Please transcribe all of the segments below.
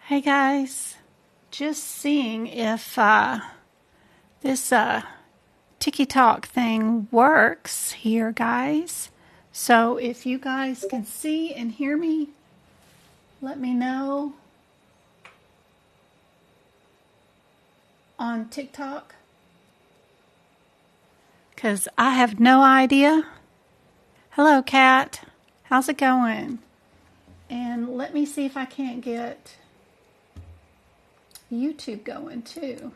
Hey guys, just seeing if this TikTok thing works here, guys. So if you guys can see and hear me, let me know on TikTok, because I have no idea. Hello, Kat. How's it going? And let me see if I can't get YouTube going too.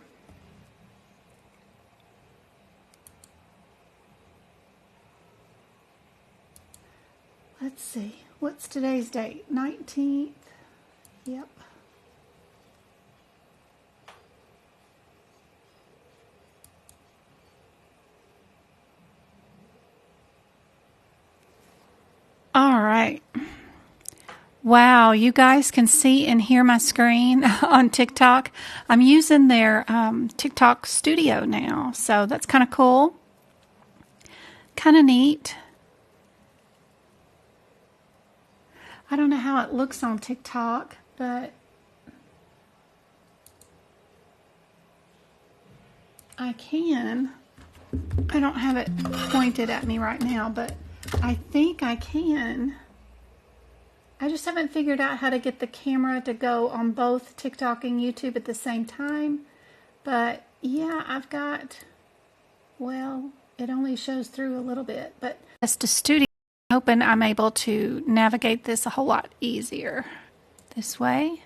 Let's see. What's today's date? 19th. Yep. All right. Wow, you guys can see and hear my screen on TikTok. I'm using their TikTok studio now, so that's kind of cool. Kind of neat. I don't know how it looks on TikTok, but I can. I don't have it pointed at me right now, but I think I can. I just haven't figured out how to get the camera to go on both TikTok and YouTube at the same time. But yeah, I've got, well, it only shows through a little bit, but as to studio, I'm hoping I'm able to navigate this a whole lot easier this way.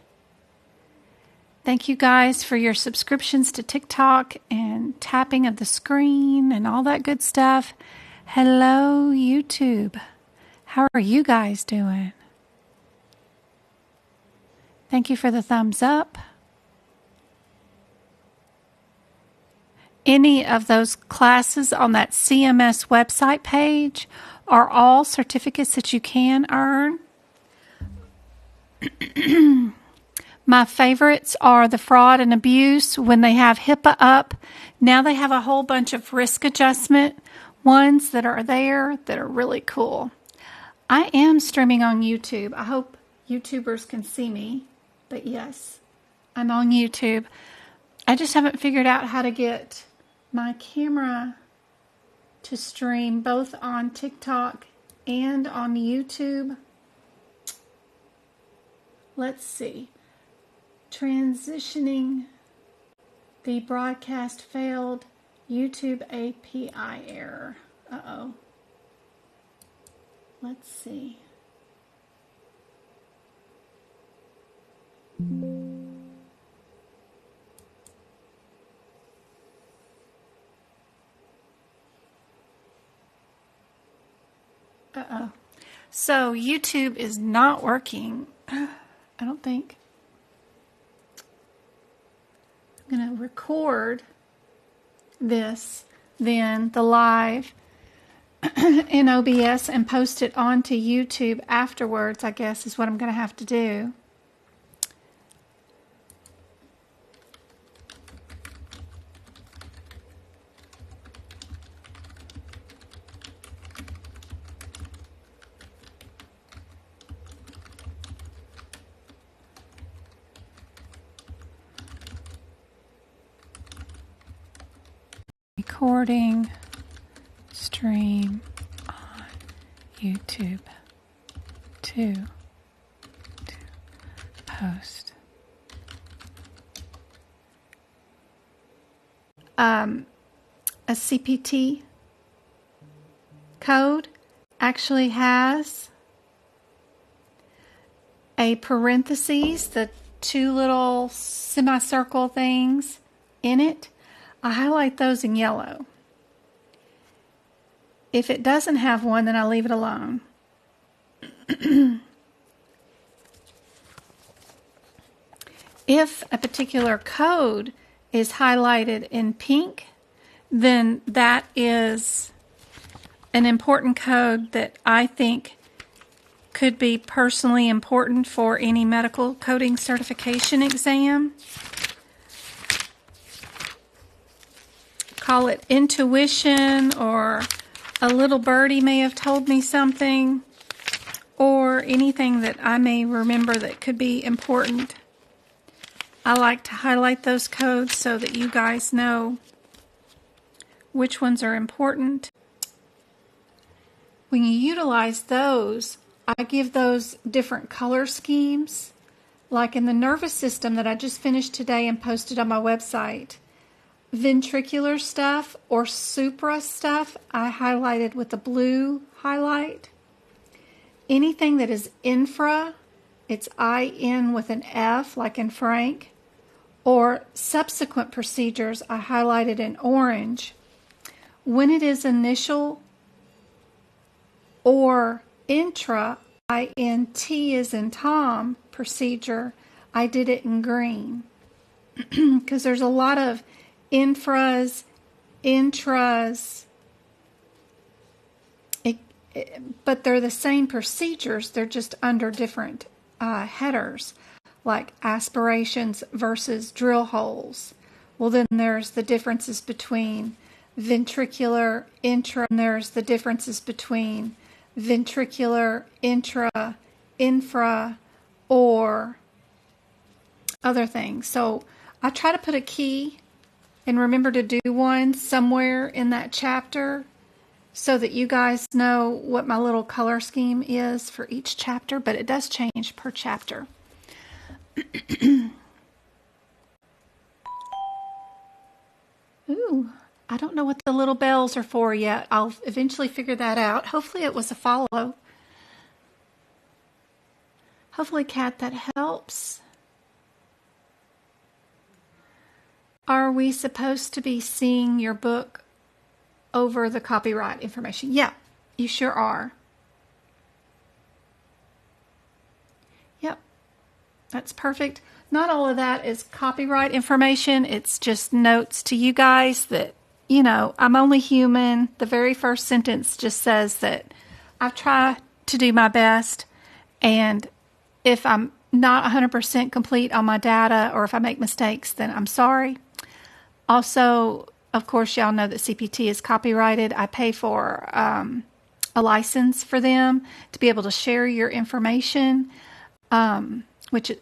Thank you guys for your subscriptions to TikTok and tapping of the screen and all that good stuff. Hello, YouTube. How are you guys doing? Thank you for the thumbs up. Any of those classes on that CMS website page are all certificates that you can earn. My favorites are the fraud and abuse when they have HIPAA up. Now they have a whole bunch of risk adjustment ones that are there that are really cool. I am streaming on YouTube. I hope YouTubers can see me. But yes, I'm on YouTube. I just haven't figured out how to get my camera to stream both on TikTok and on YouTube. Let's see. Transitioning the broadcast failed. YouTube API error. Uh-oh. Let's see. Uh-oh. So YouTube is not working. I don't think. I'm going to record this, then the live in OBS and post it onto YouTube afterwards, I guess is what I'm going to have to do. Recording stream on YouTube to post. A CPT code actually has a parentheses, the two little semicircle things in it. I highlight those in yellow. If it doesn't have one, then I leave it alone. If a particular code is highlighted in pink, then that is an important code that I think could be personally important for any medical coding certification exam. Call it intuition, or a little birdie may have told me something, or anything that I may remember that could be important. I like to highlight those codes so that you guys know which ones are important. When you utilize those, I give those different color schemes. Like in the nervous system that I just finished today and posted on my website, ventricular stuff or supra stuff, I highlighted with a blue highlight. Anything that is infra, it's IN with an F, like in Frank, or subsequent procedures, I highlighted in orange. When it is initial or intra, INT is in Tom, procedure, I did it in green. Because there's a lot of infras, intras, but they're the same procedures, they're just under different headers, like aspirations versus drill holes. Well, then there's the differences between ventricular, intra, and there's the differences between ventricular, intra, infra, or other things. So I try to put a key and remember to do one somewhere in that chapter so that you guys know what my little color scheme is for each chapter, but it does change per chapter. Ooh, I don't know what the little bells are for yet. I'll eventually figure that out. Hopefully it was a follow. Hopefully, Kat, that helps. Are we supposed to be seeing your book over the copyright information? Yeah, you sure are. Yep, that's perfect. Not all of that is copyright information. It's just notes to you guys that, you know, I'm only human. The very first sentence just says that I've tried to do my best, and if I'm not 100% complete on my data or if I make mistakes, then I'm sorry. Also, of course, y'all know that CPT is copyrighted. I pay for a license for them to be able to share your information, which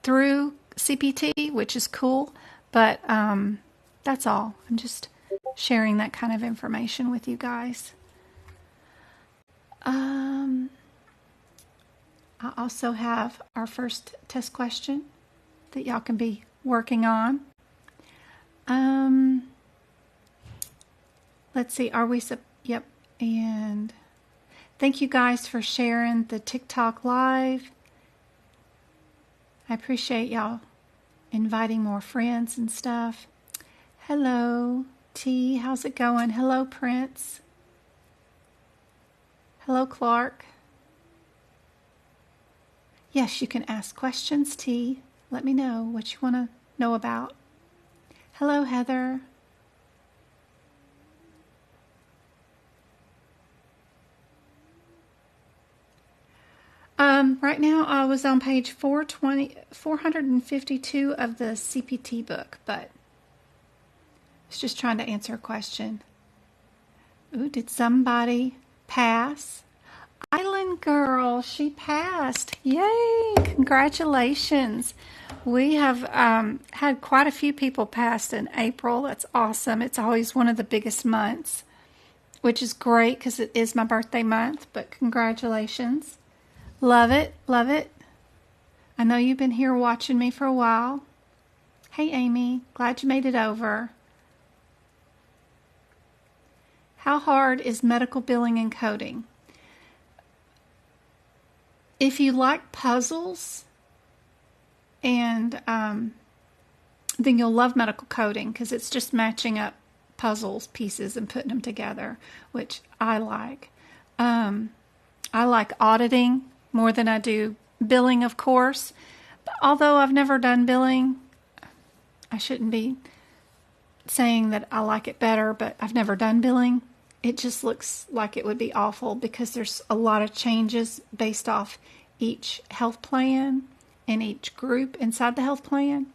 through CPT, which is cool. But that's all. I'm just sharing that kind of information with you guys. I also have our first test question that y'all can be working on. Let's see, are we, yep, and thank you guys for sharing the TikTok live. I appreciate y'all inviting more friends and stuff. Hello, T, how's it going? Hello, Prince. Hello, Clark. Yes, you can ask questions, T. Let me know what you want to know about. Hello, Heather. Right now I was on page 452 of the CPT book, but I was just trying to answer a question. Ooh, did somebody pass? Island Girl, she passed. Yay, congratulations. We have had quite a few people pass in April. That's awesome. It's always one of the biggest months, which is great because it is my birthday month, but congratulations. Love it, love it. I know you've been here watching me for a while. Hey, Amy, glad you made it over. How hard is medical billing and coding? If you like puzzles, and then you'll love medical coding because it's just matching up puzzles, pieces, and putting them together, which I like. I like auditing more than I do billing, of course. But although I've never done billing, I shouldn't be saying that I like it better, but I've never done billing. It just looks like it would be awful because there's a lot of changes based off each health plan and each group inside the health plan.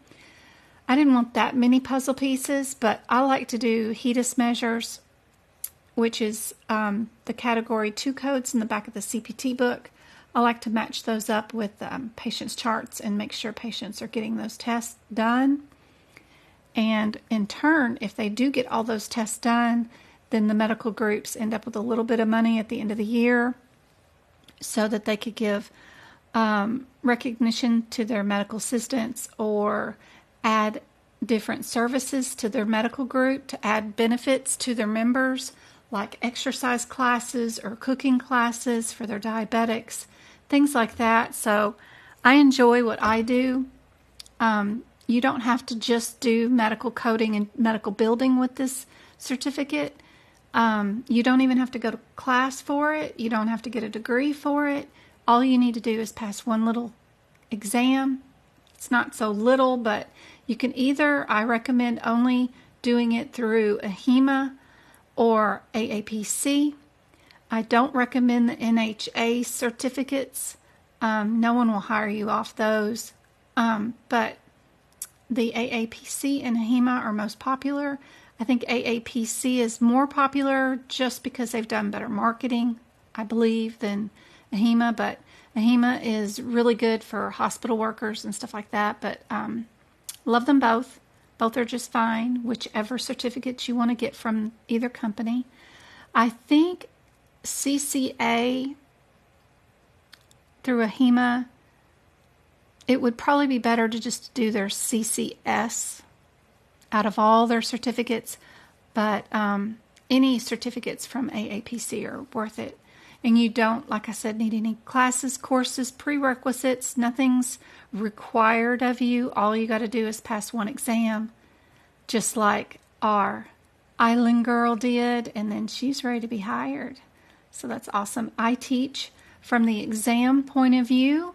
I didn't want that many puzzle pieces, but I like to do HEDIS measures, which is the category 2 codes in the back of the CPT book, I like to match those up with patients' charts and make sure patients are getting those tests done. And in turn, if they do get all those tests done, then the medical groups end up with a little bit of money at the end of the year so that they could give recognition to their medical assistants or add different services to their medical group to add benefits to their members, like exercise classes or cooking classes for their diabetics, things like that. So I enjoy what I do. You don't have to just do medical coding and medical building with this certificate. You don't even have to go to class for it. You don't have to get a degree for it. All you need to do is pass one little exam. It's not so little, but you can either, I recommend only doing it through AHIMA or AAPC. I don't recommend the NHA certificates. No one will hire you off those. But the AAPC and AHIMA are most popular. I think AAPC is more popular just because they've done better marketing, I believe, than AHIMA. But AHIMA is really good for hospital workers and stuff like that. But love them both. Both are just fine, whichever certificates you want to get from either company. I think CCA through AHIMA, it would probably be better to just do their CCS out of all their certificates, but any certificates from AAPC are worth it. And you don't, like I said, need any classes, courses, prerequisites. Nothing's required of you. All you got to do is pass one exam, just like our island girl did, and then she's ready to be hired. So that's awesome. I teach from the exam point of view.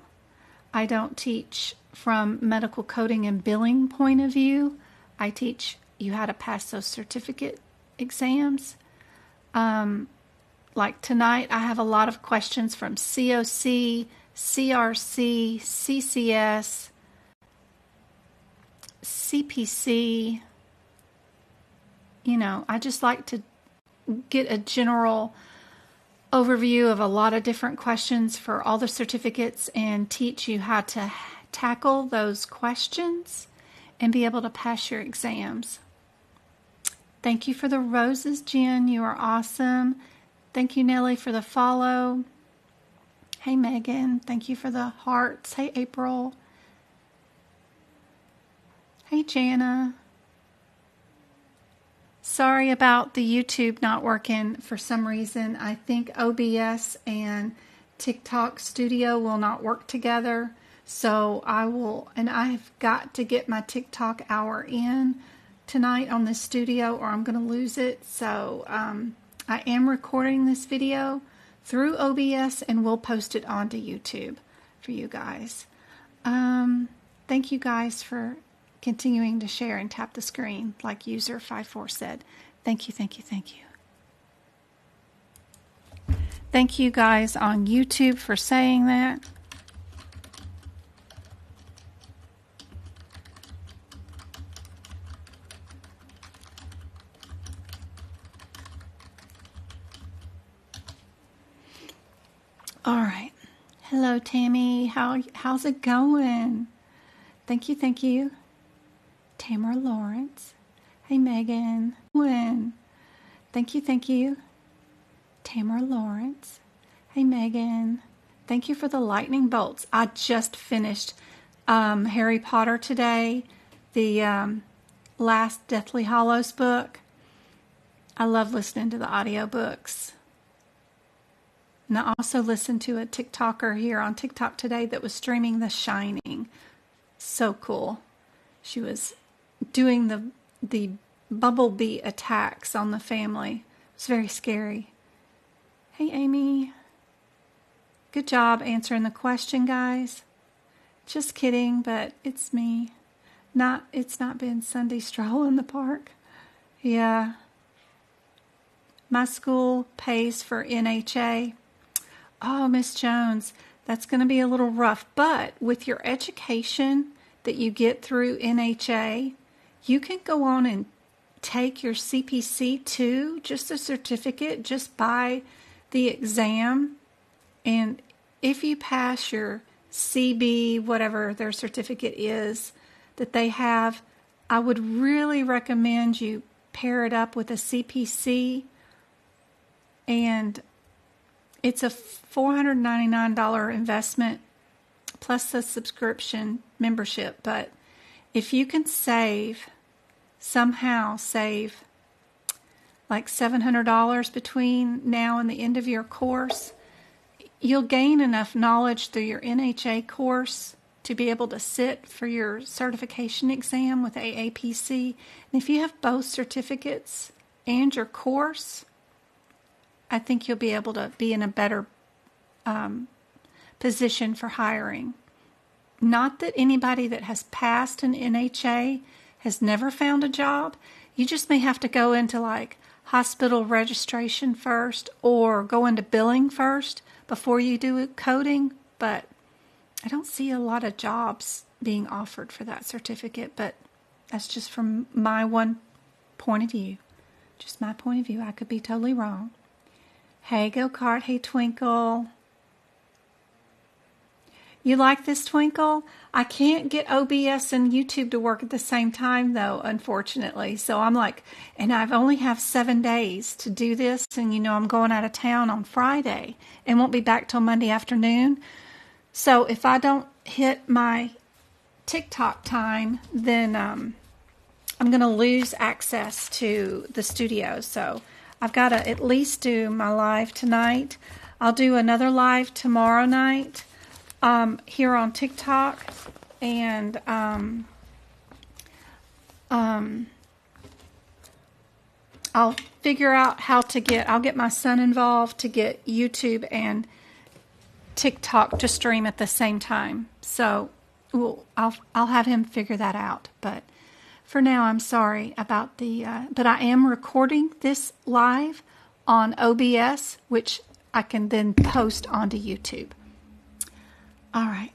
I don't teach from medical coding and billing point of view. I teach you how to pass those certificate exams. Like tonight, I have a lot of questions from COC, CRC, CCS, CPC. You know, I just like to get a general overview of a lot of different questions for all the certificates and teach you how to tackle those questions and be able to pass your exams. Thank you for the roses, Jen. You are awesome. Thank you, Nellie, for the follow. Hey, Megan. Thank you for the hearts. Hey, April. Hey, Jana. Sorry about the YouTube not working for some reason. I think OBS and TikTok Studio will not work together. So I've got to get my TikTok hour in tonight on this studio or I'm going to lose it. So I am recording this video through OBS and we'll post it onto YouTube for you guys. Thank you guys for continuing to share and tap the screen like user 54 said. Thank you, thank you, thank you. Thank you guys on YouTube for saying that. All right. Hello, Tammy. How's it going? Thank you, thank you. Tamara Lawrence. Hey, Megan. Thank you, thank you. Tamara Lawrence. Hey, Megan. Thank you for the lightning bolts. I just finished Harry Potter today, the last Deathly Hallows book. I love listening to the audiobooks. And I also listened to a TikToker here on TikTok today that was streaming The Shining. So cool. She was doing the bumblebee attacks on the family. It was very scary. Hey, Amy. Good job answering the question, guys. Just kidding, but it's me. It's not been Sunday stroll in the park. Yeah. My school pays for NHA. Oh, Miss Jones, that's going to be a little rough. But with your education that you get through NHA, you can go on and take your CPC too, just a certificate, just by the exam. And if you pass your CB, whatever their certificate is that they have, I would really recommend you pair it up with a CPC, and it's a $499 investment plus the subscription membership. But if you can somehow save like $700 between now and the end of your course, you'll gain enough knowledge through your NHA course to be able to sit for your certification exam with AAPC. And if you have both certificates and your course, I think you'll be able to be in a better position for hiring. Not that anybody that has passed an NHA has never found a job. You just may have to go into like hospital registration first or go into billing first before you do coding. But I don't see a lot of jobs being offered for that certificate, but that's just from my one point of view. Just my point of view. I could be totally wrong. Hey, Go-Kart. Hey, Twinkle. You like this, Twinkle? I can't get OBS and YouTube to work at the same time, though, unfortunately. So I'm like, and I've only have 7 days to do this. And, I'm going out of town on Friday and won't be back till Monday afternoon. So if I don't hit my TikTok time, then I'm going to lose access to the studio. So I've got to at least do my live tonight. I'll do another live tomorrow night here on TikTok. And I'll figure out how to I'll get my son involved to get YouTube and TikTok to stream at the same time. So I'll have him figure that out. But for now, I'm sorry about but I am recording this live on OBS, which I can then post onto YouTube. All right.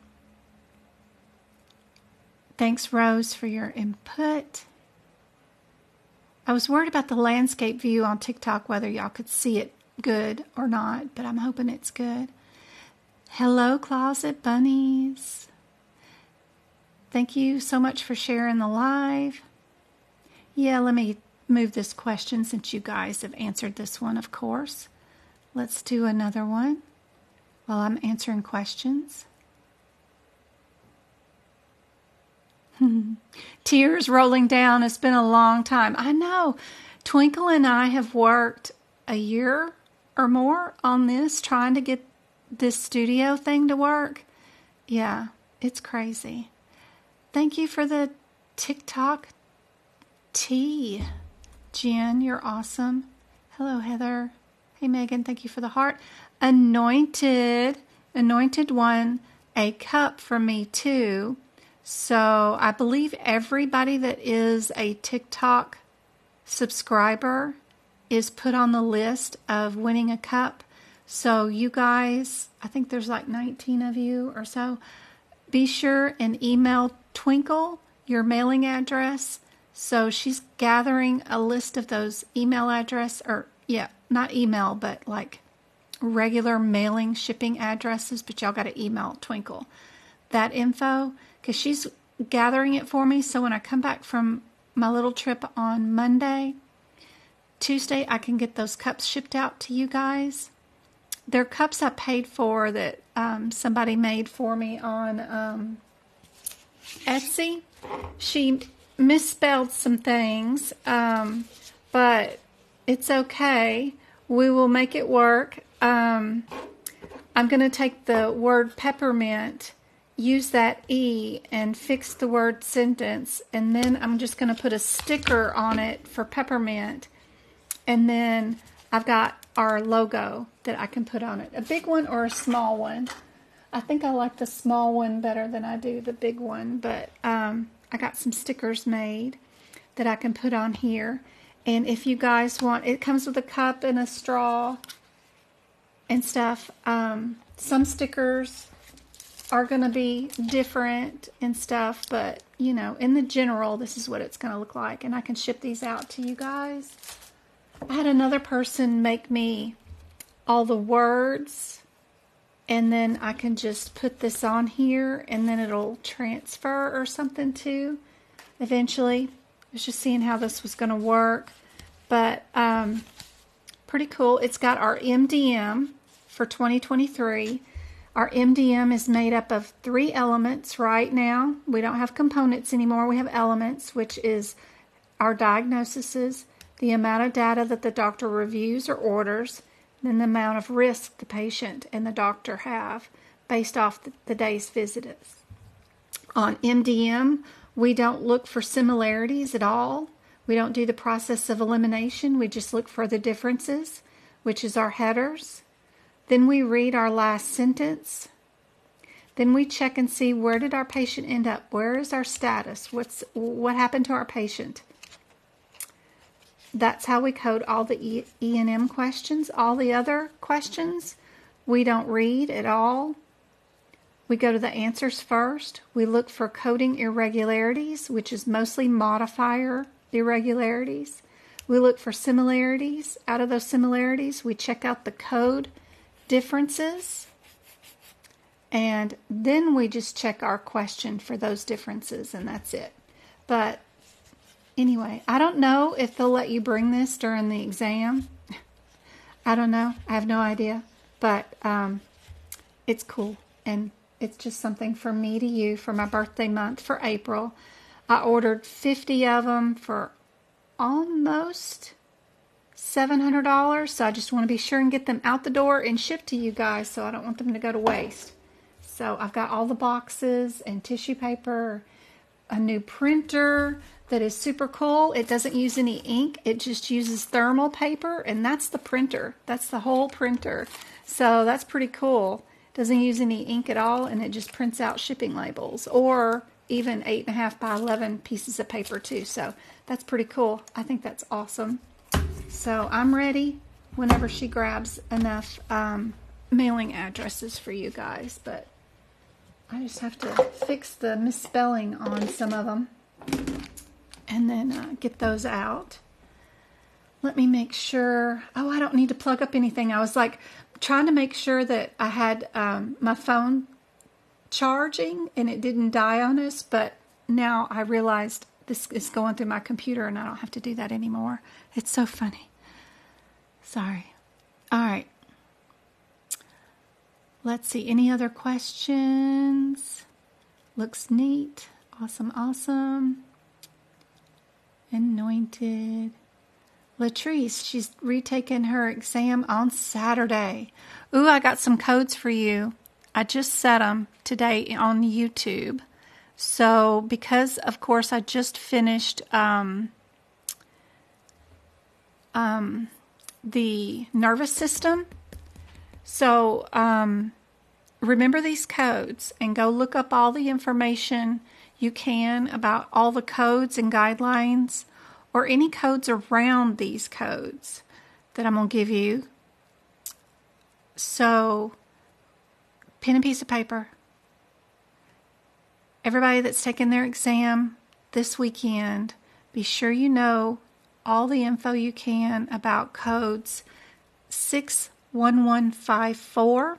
Thanks, Rose, for your input. I was worried about the landscape view on TikTok, whether y'all could see it good or not, but I'm hoping it's good. Hello, Closet Bunnies. Thank you so much for sharing the live. Yeah, let me move this question since you guys have answered this one, of course. Let's do another one while I'm answering questions. Tears rolling down. It's been a long time. I know. Twinkle and I have worked a year or more on this, trying to get this studio thing to work. Yeah, it's crazy. Thank you for the TikTok tea. Jen, you're awesome. Hello, Heather. Hey, Megan, thank you for the heart. Anointed won a cup from me too. So I believe everybody that is a TikTok subscriber is put on the list of winning a cup. So you guys, I think there's like 19 of you or so. Be sure and email Twinkle your mailing address. So she's gathering a list of those email address, or not email, but like regular mailing shipping addresses. But y'all got to email Twinkle that info, because she's gathering it for me. So when I come back from my little trip on Monday, Tuesday, I can get those cups shipped out to you guys. They're cups I paid for that somebody made for me on Etsy. She misspelled some things, but it's okay. We will make it work. I'm going to take the word peppermint, use that E, and fix the word sentence, and then I'm just going to put a sticker on it for peppermint, and then I've got our logo that I can put on it. A big one or a small one. I think I like the small one better than I do the big one, but I got some stickers made that I can put on here. And if you guys want, it comes with a cup and a straw and stuff. Some stickers are going to be different and stuff, but in the general, this is what it's going to look like. And I can ship these out to you guys. I had another person make me all the words And then I can just put this on here and then it'll transfer or something too eventually. I was just seeing how this was going to work. But pretty cool. It's got our MDM for 2023. Our MDM is made up of 3 elements right now. We don't have components anymore. We have elements, which is our diagnoses, the amount of data that the doctor reviews or orders, then the amount of risk the patient and the doctor have based off the day's visits. On MDM, we don't look for similarities at all. We don't do the process of elimination. We just look for the differences, which is our headers. Then we read our last sentence. Then we check and see, where did our patient end up? Where is our status? What happened to our patient? That's how we code all the E&M questions. All the other questions, we don't read at all. We go to the answers first. We look for coding irregularities, which is mostly modifier irregularities. We look for similarities. Out of those similarities, we check out the code differences. And then we just check our question for those differences, and that's it. But anyway, I don't know if they'll let you bring this during the exam. I don't know. I have no idea. But it's cool. And it's just something from me to you for my birthday month for April. I ordered 50 of them for almost $700. So I just want to be sure and get them out the door and shipped to you guys. So I don't want them to go to waste. So I've got all the boxes and tissue paper, a new printer that is super cool. It doesn't use any ink. It just uses thermal paper, and that's the printer. That's the whole printer. So that's pretty cool. Doesn't use any ink at all, and it just prints out shipping labels, or even 8.5 by 11 pieces of paper too. So that's pretty cool. I think that's awesome. So I'm ready whenever she grabs enough mailing addresses for you guys, but I just have to fix the misspelling on some of them and then get those out. Let me make sure. Oh, I don't need to plug up anything. I was like trying to make sure that I had my phone charging and it didn't die on us, but now I realized this is going through my computer and I don't have to do that anymore. It's so funny. Sorry. All right. Let's see. Any other questions? Looks neat. Awesome, awesome. Anointed. Latrice, she's retaking her exam on Saturday. Ooh, I got some codes for you. I just set them today on YouTube. So, because, of course, I just finished the nervous system. So, remember these codes and go look up all the information you can about all the codes and guidelines or any codes around these codes that I'm going to give you. So, pen and piece of paper. Everybody that's taking their exam this weekend, be sure you know all the info you can about codes 61154,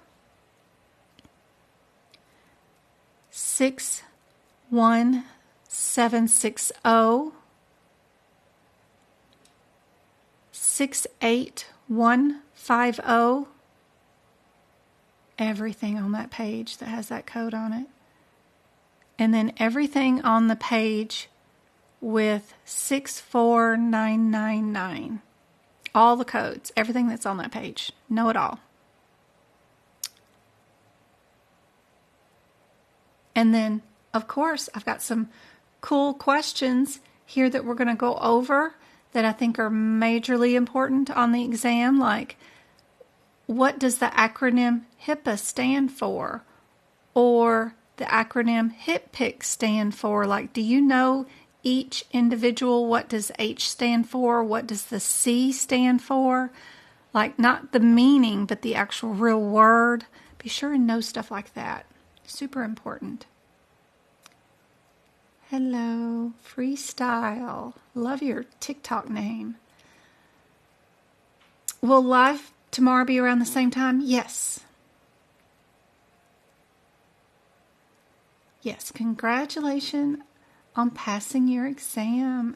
61760, 68150, everything on that page that has that code on it. And then everything on the page with 64999. All the codes, everything that's on that page. Know it all. And then, of course, I've got some cool questions here that we're going to go over that I think are majorly important on the exam, like what does the acronym HIPAA stand for? Or the acronym HIPPIC stand for? Like, do you know each individual? What does H stand for? What does the C stand for? Like, not the meaning, but the actual real word. Be sure and know stuff like that. Super important. Hello, Freestyle. Love your TikTok name. Will live tomorrow be around the same time? Yes. Yes, congratulations on passing your exam.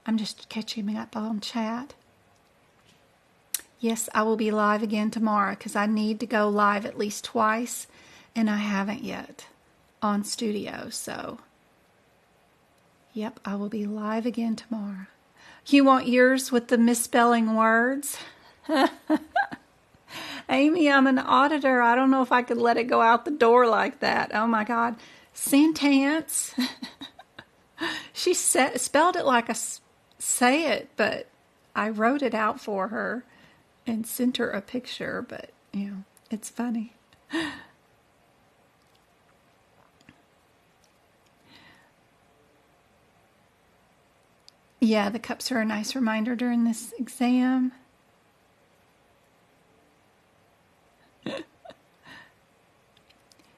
I'm just catching up on chat. Yes, I will be live again tomorrow because I need to go live at least twice, and I haven't yet on Studio. So, yep, I will be live again tomorrow. You want yours with the misspelling words? Amy, I'm an auditor. I don't know if I could let it go out the door like that. Oh my God. Sentence. She spelled it like I say it, but I wrote it out for her and sent her a picture, but, it's funny. Yeah, the cups are a nice reminder during this exam.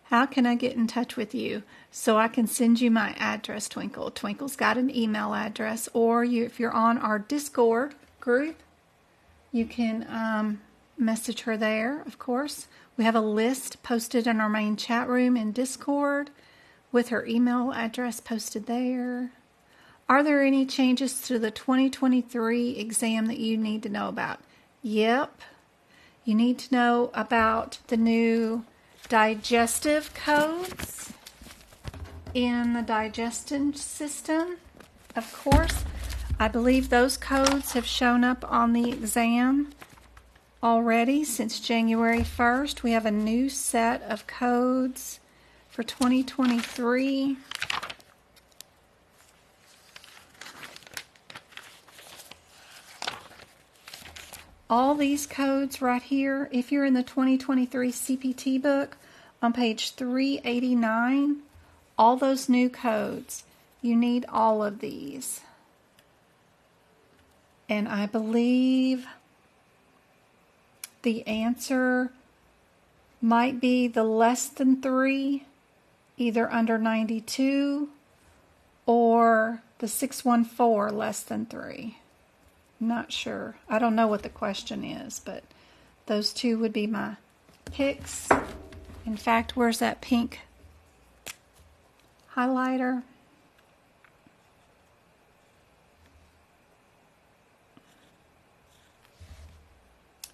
How can I get in touch with you? So I can send you my address, Twinkle. Twinkle's got an email address, or if you're on our Discord group, you can message her there, of course. We have a list posted in our main chat room in Discord with her email address posted there. Are there any changes to the 2023 exam that you need to know about? Yep. You need to know about the new digestive codes in the digestion system. Of course, I believe those codes have shown up on the exam already since January 1st. We have a new set of codes for 2023. All these codes right here, if you're in the 2023 CPT book on page 389, all those new codes, you need all of these. And I believe the answer might be the less than 3, either under 92, or the 614 less than 3. Not sure. I don't know what the question is, but those two would be my picks. In fact, where's that pink highlighter?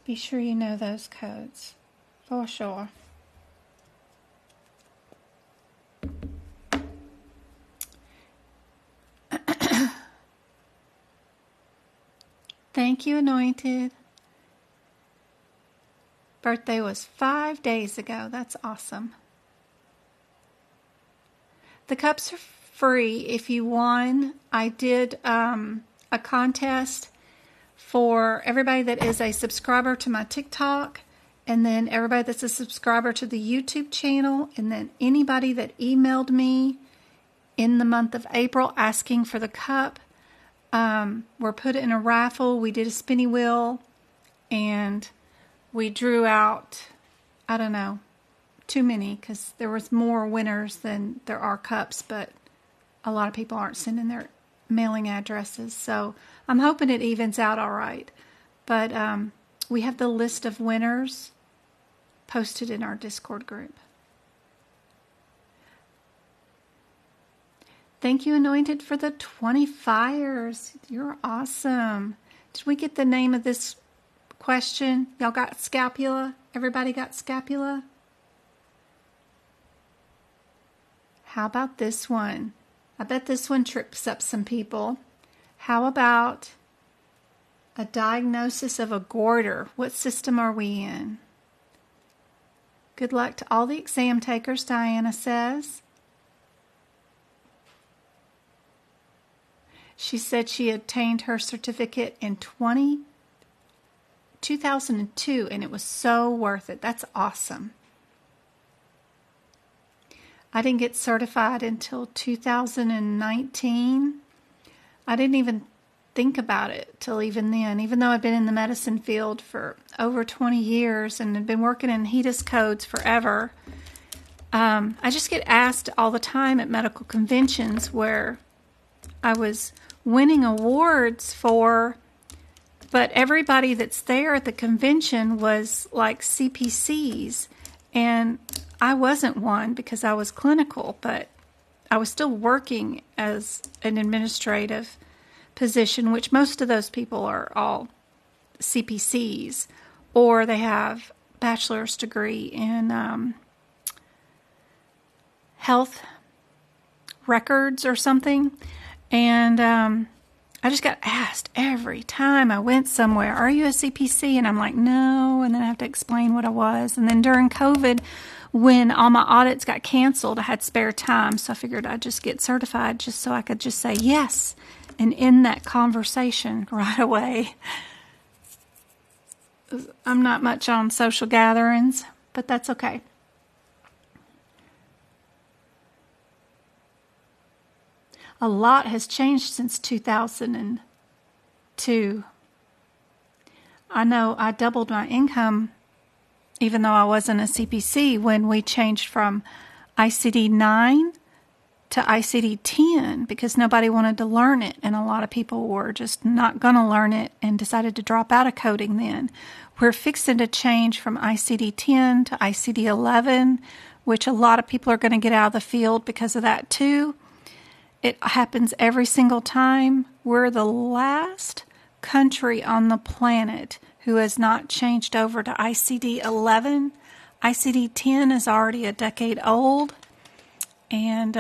Be sure you know those codes for sure. Thank you, Anointed. Birthday was 5 days ago. That's awesome. The cups are free if you won. I did a contest for everybody that is a subscriber to my TikTok, and then everybody that's a subscriber to the YouTube channel, and then anybody that emailed me in the month of April asking for the cup. Were put in a raffle. We did a spinny wheel, and we drew out, I don't know, too many, because there was more winners than there are cups, but a lot of people aren't sending their mailing addresses, so I'm hoping it evens out all right. But we have the list of winners posted in our Discord group. Thank you, Anointed, for the 20 fires. You're awesome. Did we get the name of this question? Y'all got scapula? Everybody got scapula? How about this one? I bet this one trips up some people. How about a diagnosis of a goiter? What system are we in? Good luck to all the exam takers, Diana says. She said she obtained her certificate in 2002, and it was so worth it. That's awesome. I didn't get certified until 2019. I didn't even think about it till even then, even though I've been in the medicine field for over 20 years and have been working in HEDIS codes forever. I just get asked all the time at medical conventions where I was winning awards for But everybody that's there at the convention was like CPCs, and I wasn't one because I was clinical, but I was still working as an administrative position, which most of those people are all CPCs, or they have bachelor's degree in health records or something. And I just got asked every time I went somewhere, are you a CPC? And I'm like, no. And then I have to explain what I was. And then during COVID, when all my audits got canceled, I had spare time. So I figured I'd just get certified just so I could just say yes and end that conversation right away. I'm not much on social gatherings, but that's okay. A lot has changed since 2002. I know I doubled my income, even though I wasn't a CPC, when we changed from ICD-9 to ICD-10 because nobody wanted to learn it, and a lot of people were just not going to learn it and decided to drop out of coding then. We're fixing to change from ICD-10 to ICD-11, which a lot of people are going to get out of the field because of that too. It happens every single time. We're the last country on the planet who has not changed over to ICD-11. ICD-10 is already a decade old and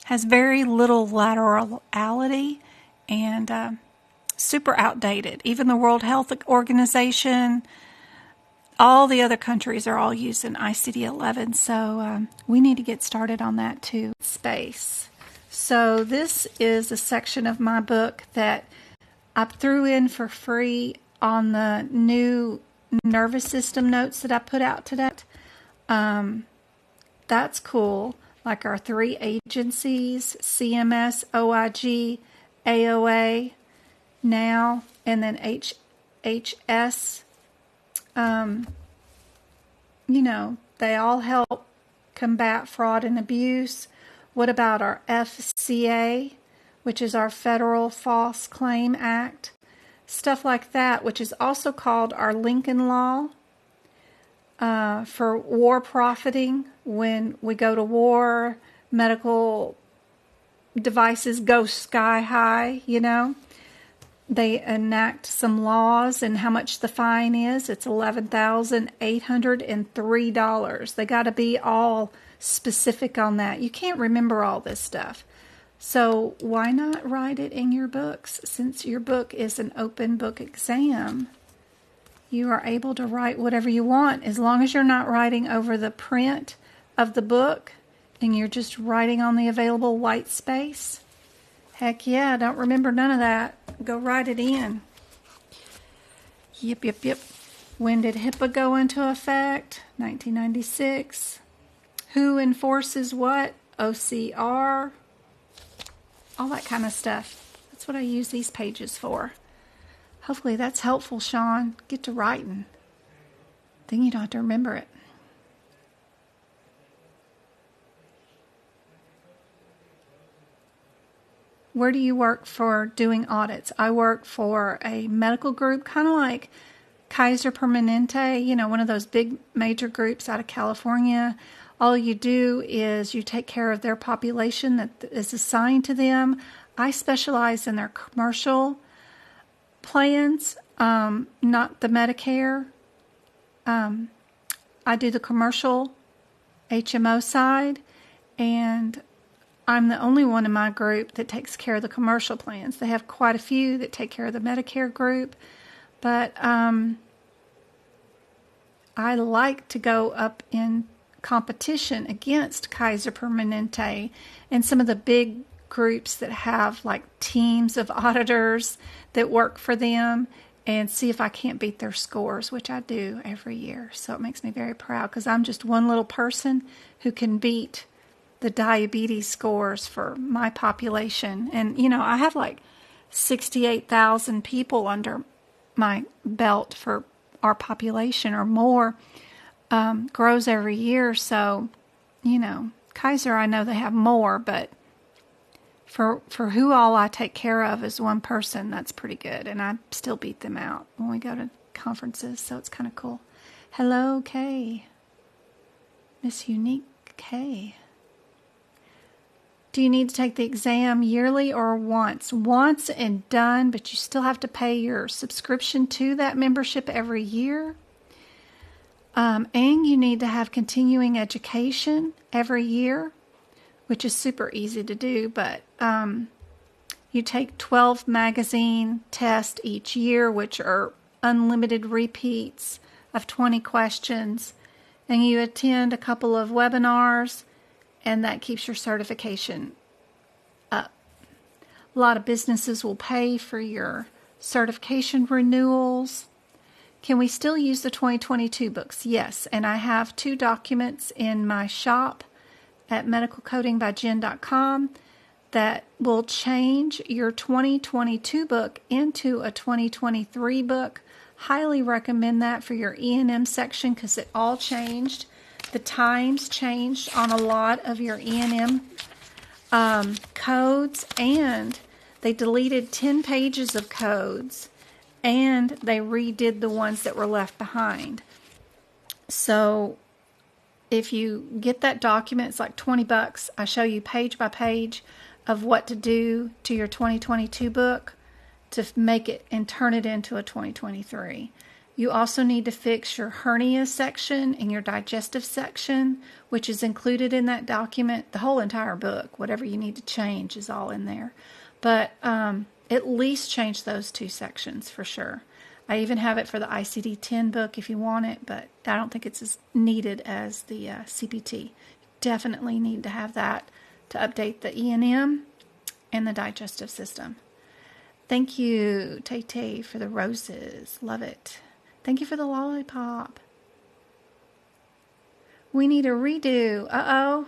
has very little laterality and super outdated. Even the World Health Organization, all the other countries are all using ICD-11, so we need to get started on that too. Space. So this is a section of my book that I threw in for free on the new nervous system notes that I put out today. That's cool. Like our 3 agencies, CMS, OIG, AOA, now, and then HHS. They all help combat fraud and abuse. What about our FCA, which is our Federal False Claim Act? Stuff like that, which is also called our Lincoln Law for war profiting. When we go to war, medical devices go sky high, They enact some laws, and how much the fine is. It's $11,803. They got to be all specific on that. You can't remember all this stuff. So why not write it in your books? Since your book is an open book exam, you are able to write whatever you want as long as you're not writing over the print of the book and you're just writing on the available white space. Heck yeah, don't remember none of that. Go write it in. Yep. When did HIPAA go into effect? 1996. Who enforces what? OCR. All that kind of stuff. That's what I use these pages for. Hopefully that's helpful, Sean. Get to writing. Then you don't have to remember it. Where do you work for doing audits? I work for a medical group, kind of like Kaiser Permanente, one of those big major groups out of California. All you do is you take care of their population that is assigned to them. I specialize in their commercial plans, not the Medicare. I do the commercial HMO side, and I'm the only one in my group that takes care of the commercial plans. They have quite a few that take care of the Medicare group, but I like to go up in competition against Kaiser Permanente and some of the big groups that have like teams of auditors that work for them, and see if I can't beat their scores, which I do every year. So it makes me very proud because I'm just one little person who can beat the diabetes scores for my population. And, I have like 68,000 people under my belt for our population or more. Grows every year. So, Kaiser, I know they have more, but For who all I take care of as one person, that's pretty good. And I still beat them out when we go to conferences, so it's kind of cool. Hello, Kay. Miss Unique Kay. Do you need to take the exam yearly or once? Once and done, but you still have to pay your subscription to that membership every year. And you need to have continuing education every year, which is super easy to do, but you take 12 magazine tests each year, which are unlimited repeats of 20 questions, and you attend a couple of webinars, and that keeps your certification up. A lot of businesses will pay for your certification renewals. Can we still use the 2022 books? Yes, and I have 2 documents in my shop at medicalcodingbyjen.com that will change your 2022 book into a 2023 book. Highly recommend that for your E&M section because it all changed. The times changed on a lot of your E&M codes, and they deleted 10 pages of codes, and they redid the ones that were left behind. So if you get that document, it's like $20. I show you page by page of what to do to your 2022 book to make it and turn it into a 2023. You also need to fix your hernia section and your digestive section, which is included in that document. The whole entire book, whatever you need to change, is all in there. But at least change those 2 sections for sure. I even have it for the ICD10 book if you want it, but I don't think it's as needed as the CPT. You definitely need to have that to update the E&M and the digestive system. Thank you, Tay-Tay, for the roses. Love it. Thank you for the lollipop. We need a redo. Uh-oh.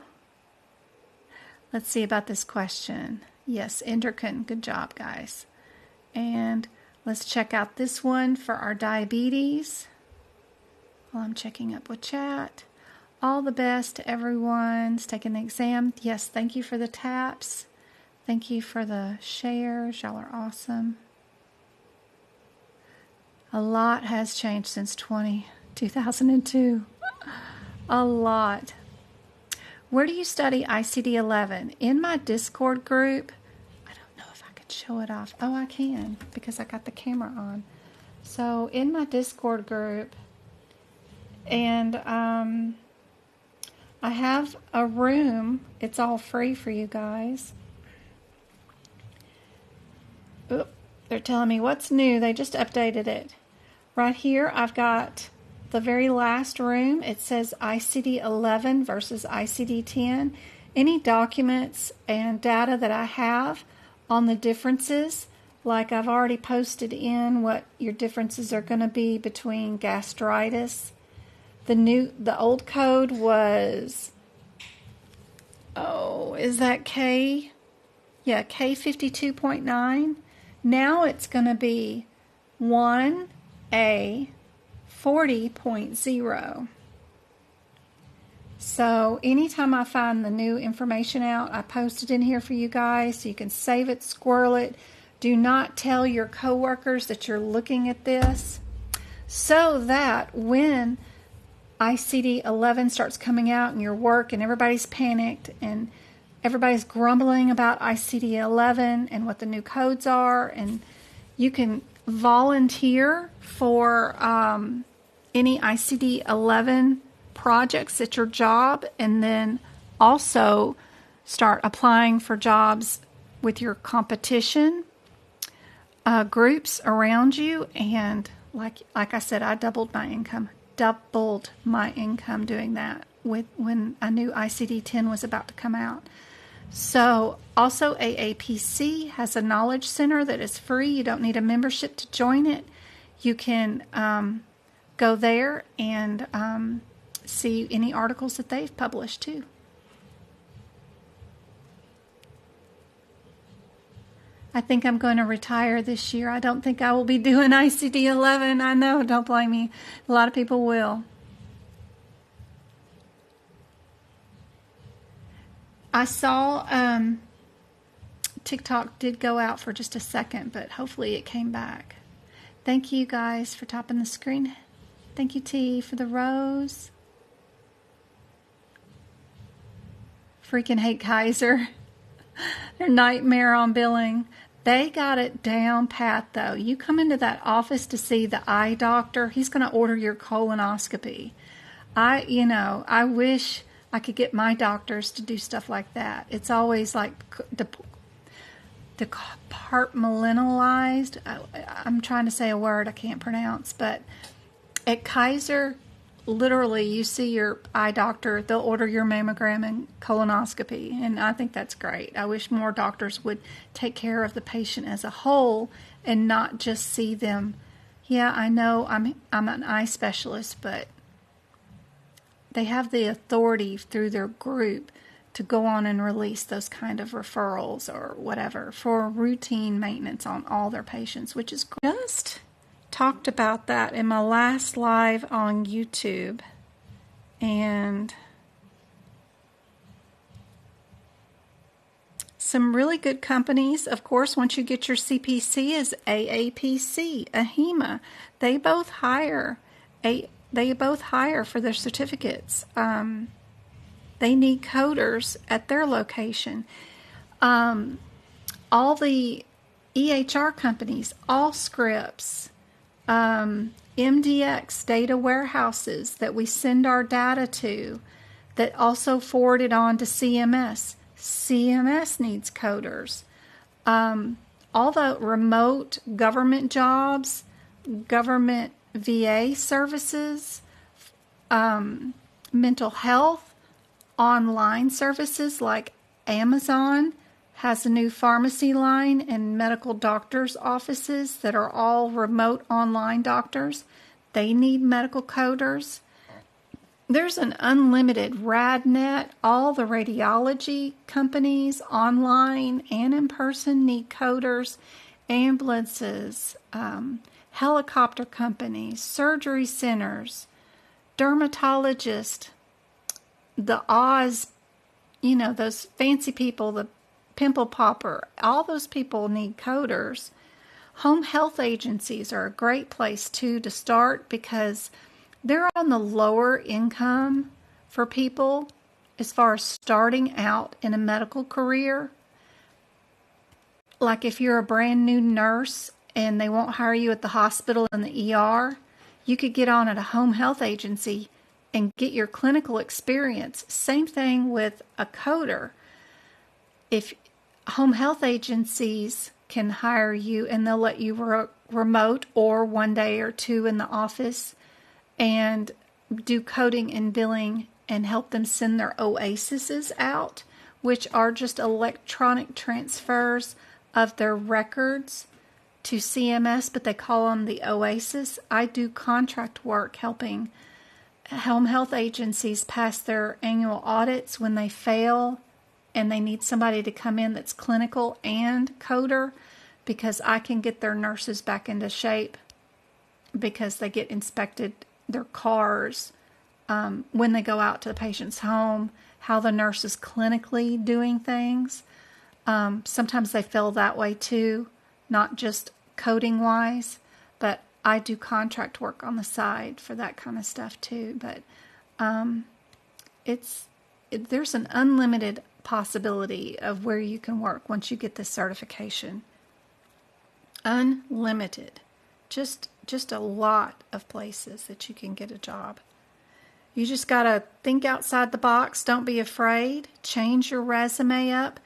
Let's see about this question. Yes, endocrine. Good job, guys. And let's check out this one for our diabetes. While I'm checking up with chat. All the best to everyone who's taking the exam. Yes, thank you for the taps. Thank you for the shares. Y'all are awesome. A lot has changed since 2002. A lot. Where do you study ICD-11? In my Discord group. I don't know if I could show it off. Oh, I can because I got the camera on. So in my Discord group, and I have a room. It's all free for you guys. Oop, they're telling me what's new. They just updated it. Right here, I've got the very last room. It says ICD-11 versus ICD-10. Any documents and data that I have on the differences, like I've already posted in what your differences are going to be between gastritis. The old code was, is that K? Yeah, K52.9. Now it's going to be 1A 40.0. So anytime I find the new information out, I post it in here for you guys so you can save it, squirrel it. Do not tell your coworkers that you're looking at this so that when ICD-11 starts coming out in your work and everybody's panicked and everybody's grumbling about ICD-11 and what the new codes are, and you can volunteer for any ICD-11 projects at your job, and then also start applying for jobs with your competition groups around you. And like I said, I doubled my income doing that when I knew ICD-10 was about to come out. So also AAPC has a knowledge center that is free. You don't need a membership to join it. You can go there and see any articles that they've published too. I think I'm going to retire this year. I don't think I will be doing ICD-11. I know, don't blame me. A lot of people will. I saw TikTok did go out for just a second, but hopefully it came back. Thank you guys for topping the screen. Thank you, T, for the rose. Freaking hate Kaiser. Their nightmare on billing. They got it down pat, though. You come into that office to see the eye doctor, he's going to order your colonoscopy. I wish I could get my doctors to do stuff like that. It's always like departmentalized. I'm trying to say a word I can't pronounce, but at Kaiser, literally, you see your eye doctor, they'll order your mammogram and colonoscopy, and I think that's great. I wish more doctors would take care of the patient as a whole and not just see them. Yeah, I know I'm an eye specialist, but they have the authority through their group to go on and release those kind of referrals or whatever for routine maintenance on all their patients, which is great. Just talked about that in my last live on YouTube, and some really good companies, of course, once you get your CPC, is AAPC, AHEMA. They both hire for their certificates. They need coders at their location. All the EHR companies, Allscripts, MDX data warehouses that we send our data to, that also forward it on to CMS. CMS needs coders. All the remote government jobs, government VA services, mental health, online services like Amazon has a new pharmacy line and medical doctors' offices that are all remote online doctors. They need medical coders. There's an unlimited RadNet. All the radiology companies, online and in person, need coders. Ambulances, helicopter companies, surgery centers, dermatologists, the Oz, those fancy people, the pimple popper, all those people need coders. Home health agencies are a great place too to start because they're on the lower income for people as far as starting out in a medical career. Like if you're a brand new nurse and they won't hire you at the hospital in the ER, you could get on at a home health agency and get your clinical experience. Same thing with a coder. If home health agencies can hire you and they'll let you remote or one day or two in the office and do coding and billing and help them send their OASISs out, which are just electronic transfers of their records to CMS, but they call them the OASIS. I do contract work helping home health agencies pass their annual audits when they fail and they need somebody to come in that's clinical and coder, because I can get their nurses back into shape because they get inspected, their cars, when they go out to the patient's home, how the nurse is clinically doing things. Sometimes they fail that way too, not just coding wise, but I do contract work on the side for that kind of stuff too. But there's an unlimited possibility of where you can work once you get this certification. Unlimited. Just a lot of places that you can get a job. You just got to think outside the box. Don't be afraid. Change your resume up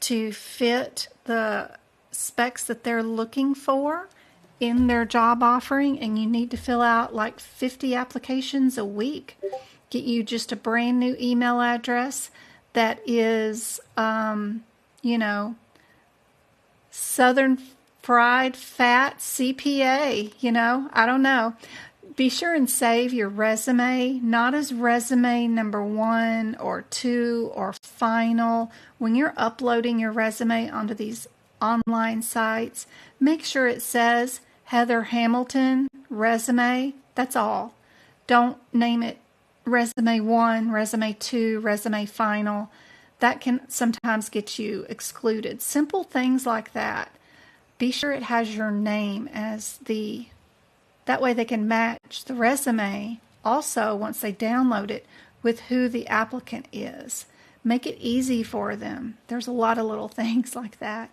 to fit the specs that they're looking for in their job offering, and you need to fill out like 50 applications a week. Get you just a brand new email address that is, Southern Fried Fat CPA, I don't know. Be sure and save your resume, not as resume number 1 or 2 or final. When you're uploading your resume onto these online sites, make sure it says Heather Hamilton resume. That's all. Don't name it resume 1, resume 2, resume final. that can sometimes get you excluded. Simple things like that. Be sure it has your name as that way they can match the resume also once they download it with who the applicant is. Make it easy for them. There's a lot of little things like that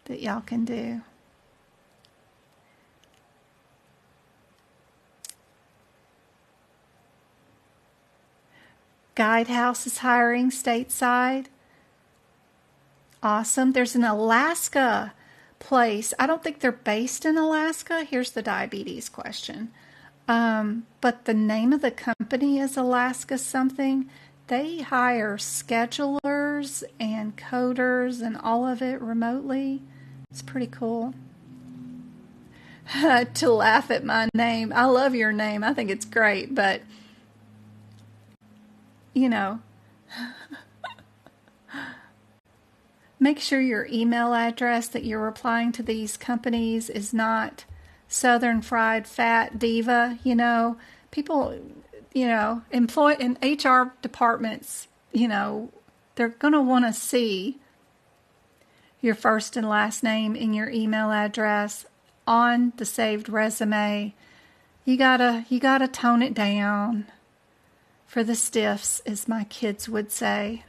y'all can do. Guidehouse is hiring stateside. Awesome. There's an Alaska place. I don't think they're based in Alaska. Here's the diabetes question. But the name of the company is Alaska something. They hire schedulers and coders and all of it remotely. It's pretty cool. To laugh at my name. I love your name. I think it's great, but you know, make sure your email address that you're replying to these companies is not Southern Fried Fat Diva. People, employ in HR departments, they're going to want to see your first and last name in your email address on the saved resume. You gotta tone it down for the stiffs, as my kids would say.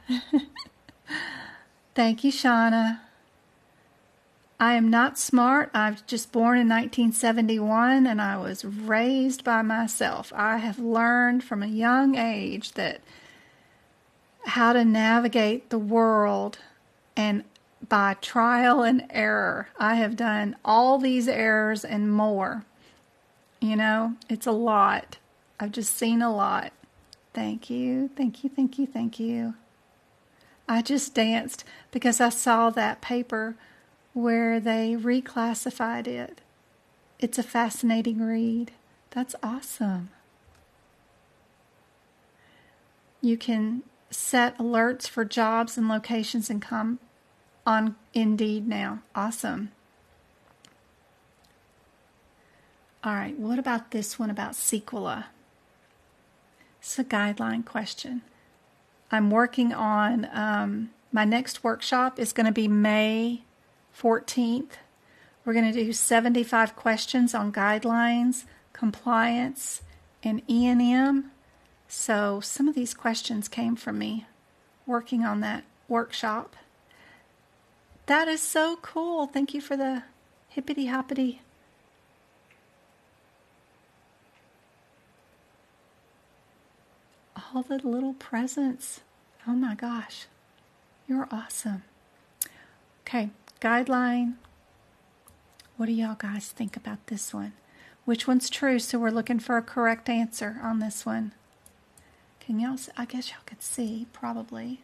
Thank you, Shauna. I am not smart. I was just born in 1971 and I was raised by myself. I have learned from a young age that how to navigate the world, and by trial and error. I have done all these errors and more. It's a lot. I've just seen a lot. Thank you, thank you, thank you, thank you. I just danced because I saw that paper where they reclassified it. It's a fascinating read. That's awesome. You can set alerts for jobs and locations and come on Indeed now. Awesome. All right, what about this one about Sequela? It's a guideline question. I'm working on, my next workshop is going to be May 14th. We're going to do 75 questions on guidelines, compliance, and E&M. So some of these questions came from me working on that workshop. That is so cool. Thank you for the hippity hoppity. All the little presents. Oh my gosh. You're awesome. Okay, guideline. What do y'all guys think about this one? Which one's true? So we're looking for a correct answer on this one. Can y'all see? I guess y'all could see, probably.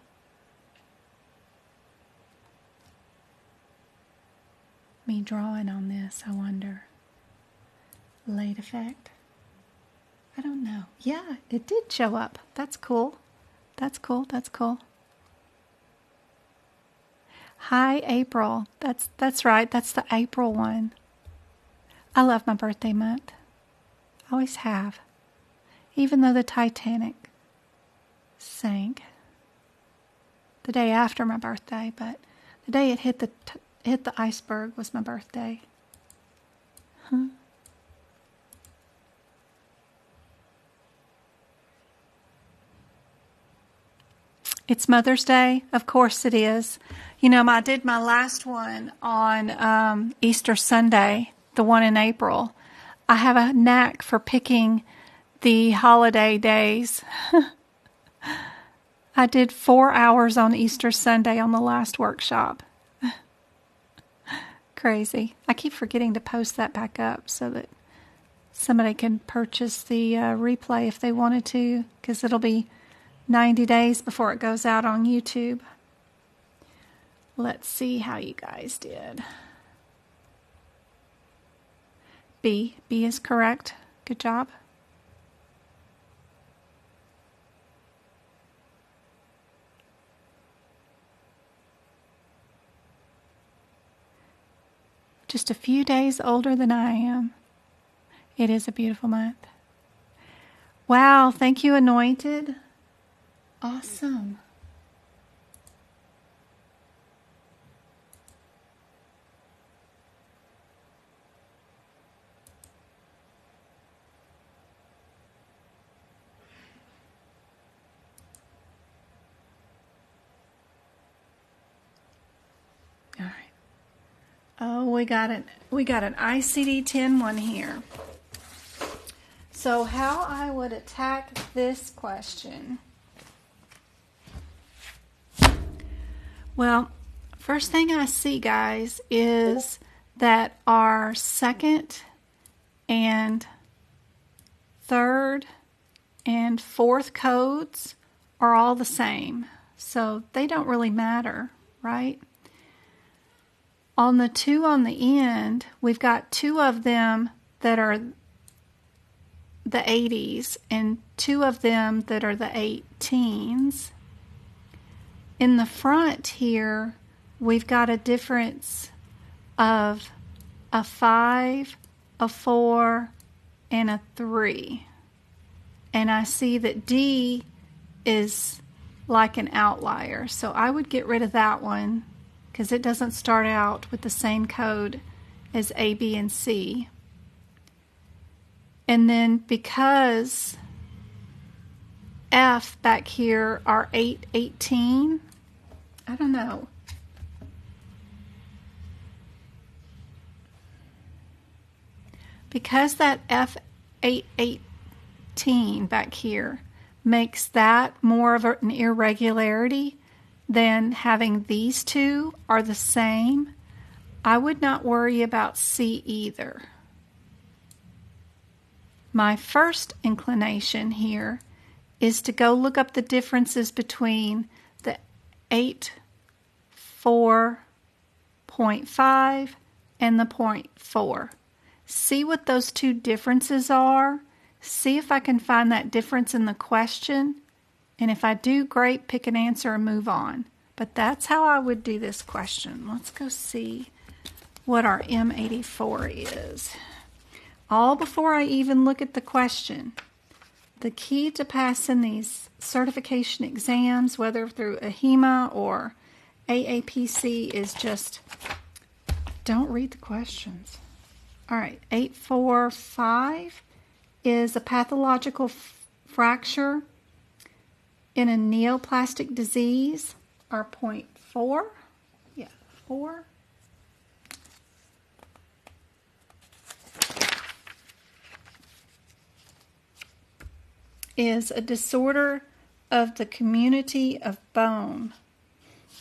Me drawing on this, I wonder. Late effect. I don't know. Yeah, it did show up. That's cool. That's cool. That's cool. Hi, April. That's right. That's the April one. I love my birthday month. I always have. Even though the Titanic sank the day after my birthday, but the day it hit the iceberg was my birthday. It's Mother's Day. Of course it is. I did my last one on Easter Sunday, the one in April. I have a knack for picking the holiday days. I did 4 hours on Easter Sunday on the last workshop. Crazy. I keep forgetting to post that back up so that somebody can purchase the replay if they wanted to, because it'll be 90 days before it goes out on YouTube. Let's see how you guys did. B is correct. Good job. Just a few days older than I am. It is a beautiful month. Wow, thank you, Anointed. Awesome. we got an ICD-10 one here. So how I would attack this question? Well, first thing I see, guys, is that our second and third and fourth codes are all the same. So they don't really matter, right? On the 2 on the end, we've got 2 of them that are the 80s and 2 of them that are the 18s. In the front here, we've got a difference of a 5, a 4, and a 3. And I see that D is like an outlier. So I would get rid of that one because it doesn't start out with the same code as A, B, and C. And then because F back here are 8, 18, I don't know. Because that F8, 18 back here makes that more of an irregularity than having these two are the same, I would not worry about C either. My first inclination here is to go look up the differences between the 8.4.5 and the 0.4. See what those two differences are. See if I can find that difference in the question. And if I do, great, pick an answer and move on. But that's how I would do this question. Let's go see what our M84 is. All before I even look at the question. The key to passing these certification exams, whether through AHEMA or AAPC, is just don't read the questions. All right, 845 is a pathological fracture in a neoplastic disease. Our 0.4, 4. Is a disorder of the community of bone.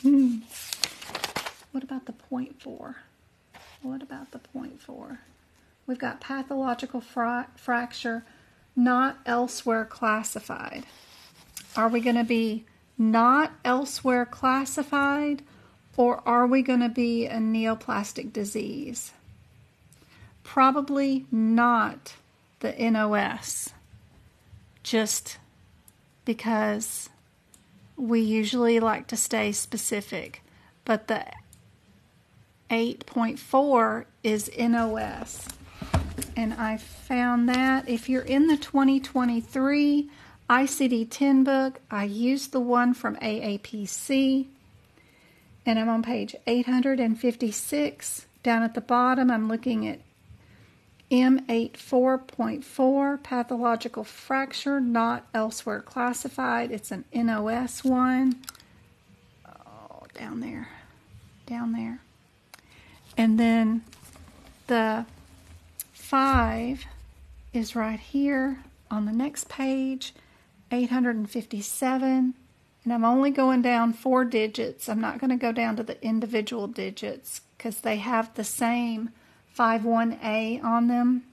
What about the 0.4? What about the 0.4? We've got pathological fracture not elsewhere classified. Are we going to be not elsewhere classified, or are we going to be a neoplastic disease? Probably not the NOS, just because we usually like to stay specific. But the 8.4 is NOS. And I found that if you're in the 2023 ICD-10 book, I used the one from AAPC, and I'm on page 856. Down at the bottom, I'm looking at M84.4, pathological fracture not elsewhere classified. It's an NOS one. Oh, down there. And then the 5 is right here on the next page, 857. And I'm only going down 4 digits. I'm not going to go down to the individual digits because they have the same 51A on them.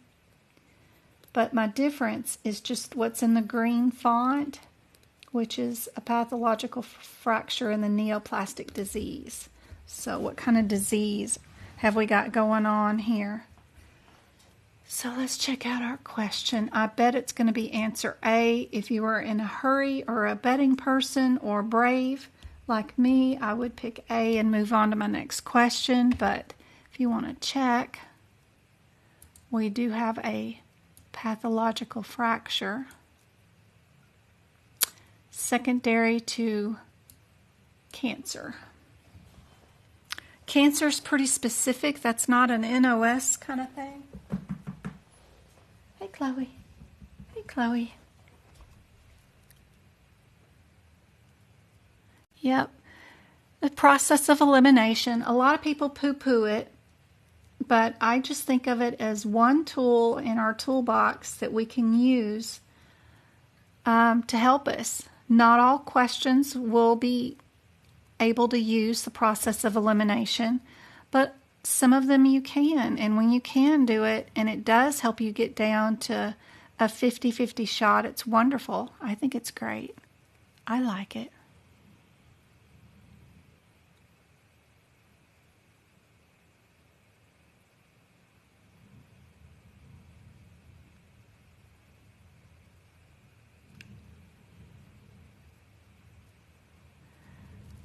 But my difference is just what's in the green font, which is a pathological fracture in the neoplastic disease. So what kind of disease have we got going on here? So let's check out our question. I bet it's going to be answer A. If you are in a hurry or a betting person or brave like me, I would pick A and move on to my next question. But if you want to check, we do have a pathological fracture secondary to cancer. Cancer's pretty specific. That's not an NOS kind of thing. Hey, Chloe. Hey, Chloe. Yep. The process of elimination. A lot of people poo-poo it. but I just think of it as one tool in our toolbox that we can use to help us. Not all questions will be able to use the process of elimination, but some of them you can. And when you can do it, and it does help you get down to a 50-50 shot, it's wonderful. I think it's great. I like it.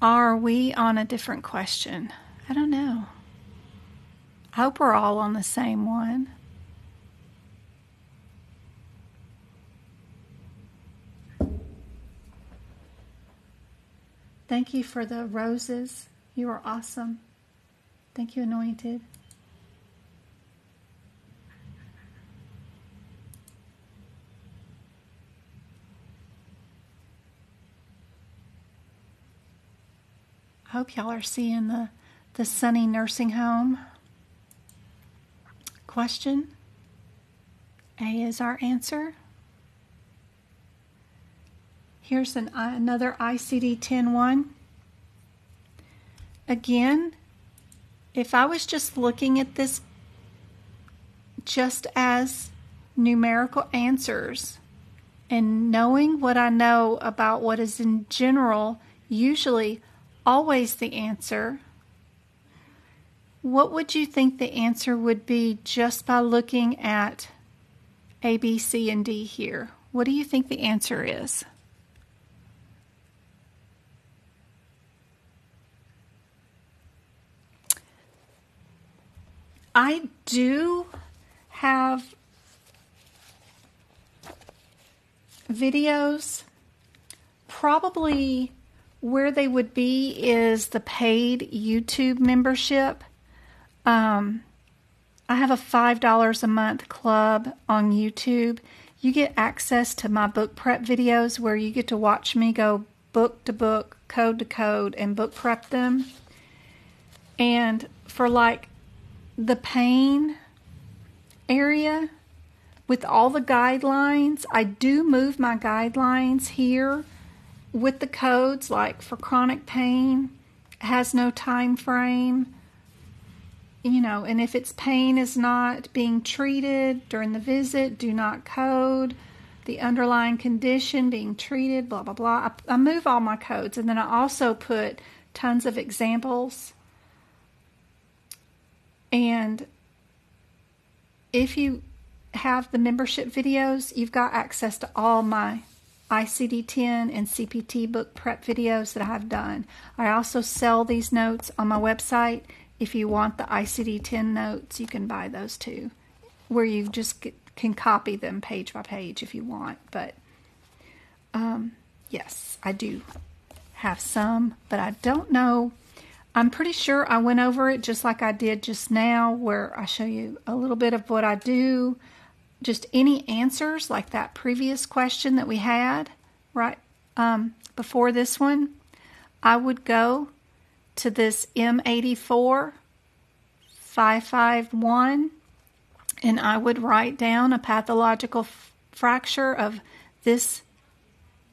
Are we on a different question? I don't know. I hope we're all on the same one. Thank you for the roses. You are awesome. Thank you, Anointed. I hope y'all are seeing the sunny nursing home. Question. A is our answer. Here's another ICD-10 one. Again, if I was just looking at this just as numerical answers and knowing what I know about what is in general usually always the answer, what would you think the answer would be just by looking at A, B, C, and D here? What do you think the answer is? I do have videos. Probably where they would be is the paid YouTube membership. I have a $5 a month club on YouTube. You get access to my book prep videos where you get to watch me go book to book, code to code, and book prep them. And for like the pain area with all the guidelines, I do move my guidelines here with the codes, like for chronic pain, has no time frame, and if its pain is not being treated during the visit, do not code. The underlying condition being treated, blah, blah, blah. I move all my codes, and then I also put tons of examples. And if you have the membership videos, you've got access to all my ICD-10 and CPT book prep videos that I've done. I also sell these notes on my website. If you want the ICD-10 notes, you can buy those too, where you just can copy them page by page if you want. But yes, I do have some, but I don't know. I'm pretty sure I went over it just like I did just now, where I show you a little bit of what I do. Just any answers like that previous question that we had right before this one, I would go to this M84 551 and I would write down a pathological fracture of this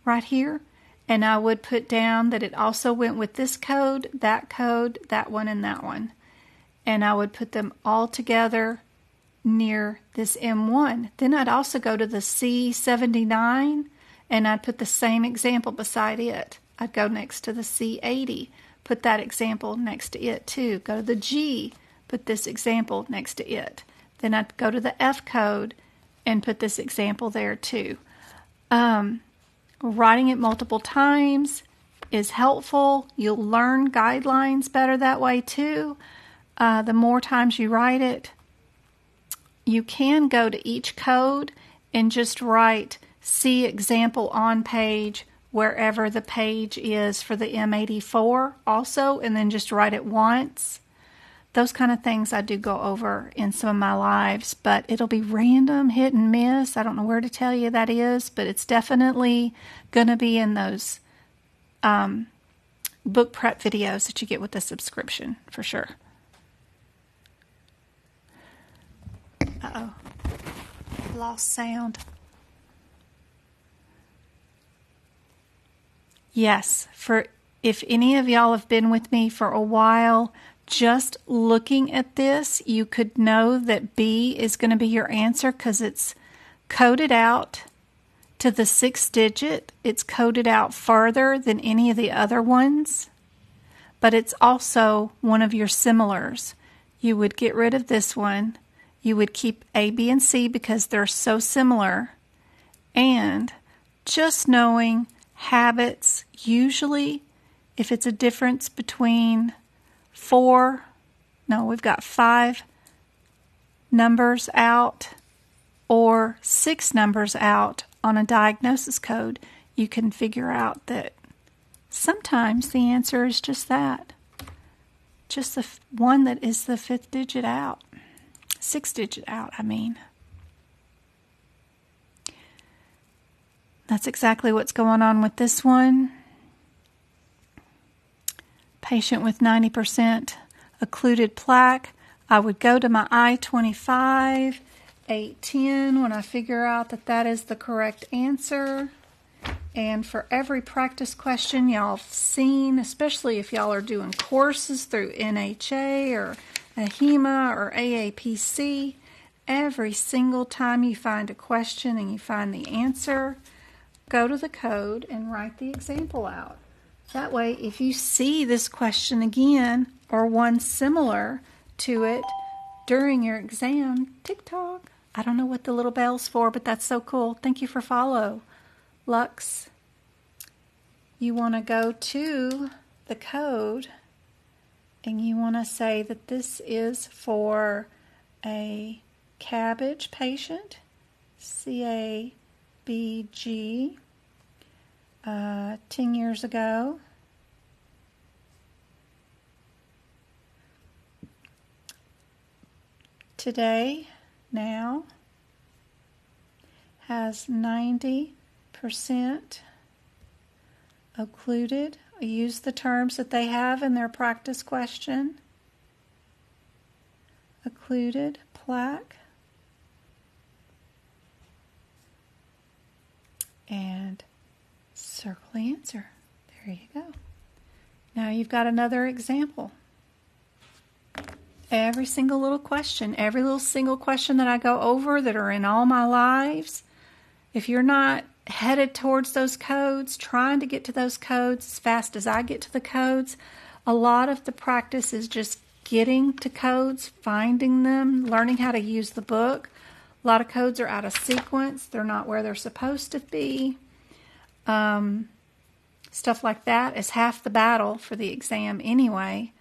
right here, and I would put down that it also went with this code, that one, and that one. And I would put them all together near this M1. Then I'd also go to the C79 and I'd put the same example beside it. I'd go next to the C80, put that example next to it too. Go to the G, put this example next to it. Then I'd go to the F code and put this example there too. Writing it multiple times is helpful. You'll learn guidelines better that way too. The more times you write it, you can go to each code and just write see example on page wherever the page is for the M84 also, and then just write it once. Those kind of things I do go over in some of my lives, but it'll be random, hit and miss. I don't know where to tell you that is, but it's definitely going to be in those book prep videos that you get with the subscription, for sure. lost sound. Yes, if any of y'all have been with me for a while, just looking at this, you could know that B is going to be your answer because it's coded out to the 6th digit. It's coded out farther than any of the other ones, but it's also one of your similars. You would get rid of this one. You would keep A, B, and C because they're so similar. And just knowing habits, usually if it's a difference between we've got 5 numbers out or 6 numbers out on a diagnosis code, you can figure out that sometimes the answer is just that. Just the one that is the 5th digit out. 6th digit out, I mean. That's exactly what's going on with this one. Patient with 90% occluded plaque. I would go to my I-25, 810 when I figure out that that is the correct answer. And for every practice question y'all have seen, especially if y'all are doing courses through NHA or AHEMA or AAPC, every single time you find a question and you find the answer, go to the code and write the example out. That way, if you see this question again or one similar to it during your exam, TikTok. I don't know what the little bell's for, but that's so cool. Thank you for follow. Lux, you want to go to the code and you want to say that this is for a cabbage patient, CABG, 10 years ago. Today, now, has 90% occluded. Use the terms that they have in their practice question. Occluded plaque. And circle the answer. There you go. Now you've got another example. Every single little question, every little single question that I go over that are in all my lives, if you're not headed towards those codes, trying to get to those codes as fast as I get to the codes, a lot of the practice is just getting to codes, finding them, learning how to use the book. A lot of codes are out of sequence. They're not where they're supposed to be. Stuff like that is half the battle for the exam anyway.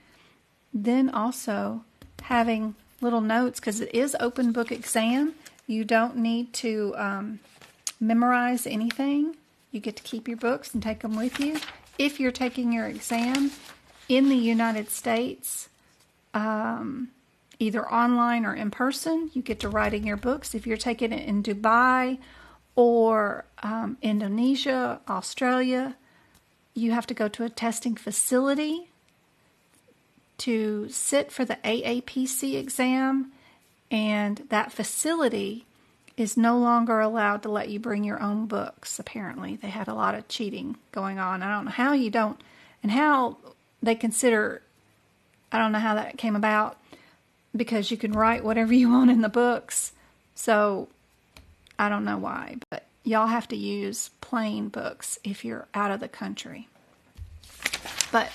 Then also having little notes, because it is open book exam. You don't need to memorize anything. You get to keep your books and take them with you. If you're taking your exam in the United States, either online or in person, you get to write in your books. If you're taking it in Dubai or Indonesia, Australia, you have to go to a testing facility to sit for the AAPC exam, and that facility is no longer allowed to let you bring your own books, apparently. They had a lot of cheating going on. I don't know how you don't, and how they consider, I don't know how that came about, because you can write whatever you want in the books. So I don't know why, but y'all have to use plain books if you're out of the country. But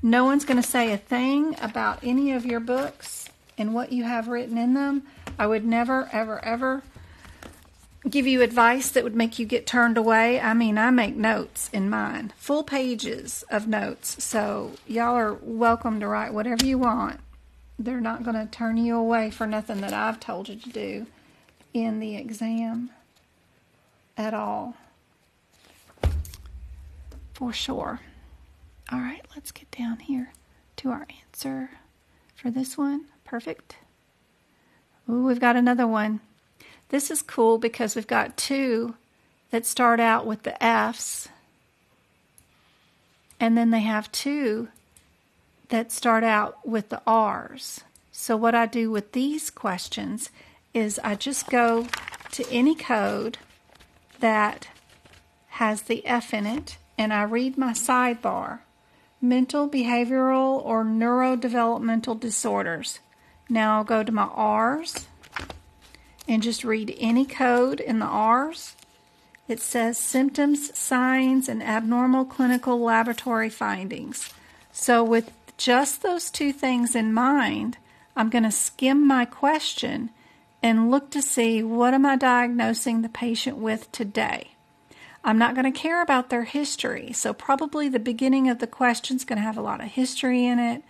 no one's going to say a thing about any of your books and what you have written in them. I would never, ever, ever give you advice that would make you get turned away. I mean, I make notes in mine, full pages of notes. So y'all are welcome to write whatever you want. They're not going to turn you away for nothing that I've told you to do in the exam at all. For sure. All right, let's get down here to our answer for this one. Perfect. Ooh, we've got another one. This is cool because we've got 2 that start out with the F's, and then they have 2 that start out with the R's. So what I do with these questions is I just go to any code that has the F in it, and I read my sidebar, mental, behavioral, or neurodevelopmental disorders. Now I'll go to my R's and just read any code in the R's. It says symptoms, signs, and abnormal clinical laboratory findings. So with just those two things in mind, I'm going to skim my question and look to see what am I diagnosing the patient with today. I'm not going to care about their history, so probably the beginning of the question is going to have a lot of history in it.